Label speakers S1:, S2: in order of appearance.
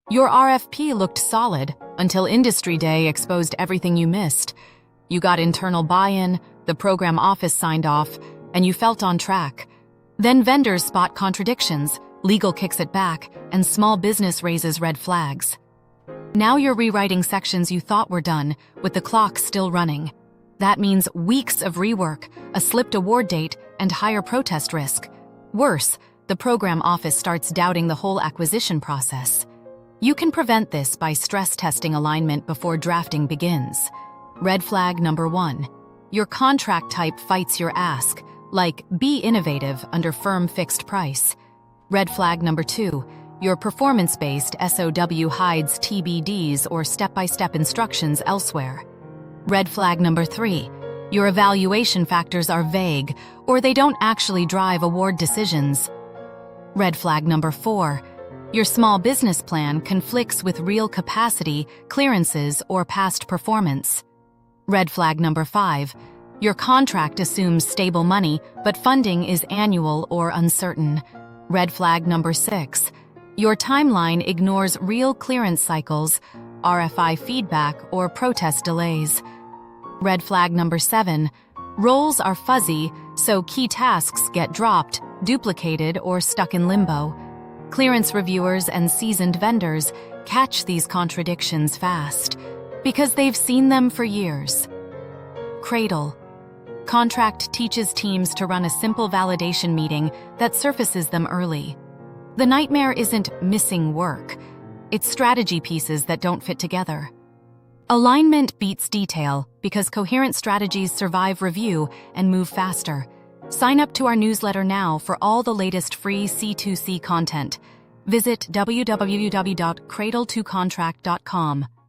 S1: Your RFP looked solid until Industry Day exposed everything you missed. You got internal buy-in, the program office signed off, and you felt on track. Then vendors spot contradictions, legal kicks it back, and small business raises red flags. Now you're rewriting sections you thought were done, with the clock still running. That means weeks of rework, a slipped award date, and higher protest risk. Worse, the program office starts doubting the whole acquisition process. You can prevent this by stress testing alignment before drafting begins. Red flag number 1. Your contract type fights your ask, like be innovative under firm fixed price. Red flag number 2. Your performance-based SOW hides TBDs or step-by-step instructions elsewhere. Red flag number 3. Your evaluation factors are vague, or they don't actually drive award decisions. Red flag number 4. Your small business plan conflicts with real capacity, clearances, or past performance. Red flag number 5. Your contract assumes stable money, but funding is annual or uncertain. Red flag number 6. Your timeline ignores real clearance cycles, RFI feedback, or protest delays. Red flag number 7. Roles are fuzzy, so key tasks get dropped, duplicated, or stuck in limbo. Clearance reviewers and seasoned vendors catch these contradictions fast because they've seen them for years. Cradle. Contract teaches teams to run a simple validation meeting that surfaces them early. The nightmare isn't missing work, it's strategy pieces that don't fit together. Alignment beats detail because coherent strategies survive review and move faster. Sign up to our newsletter now for all the latest free C2C content. Visit www.cradle2contract.com.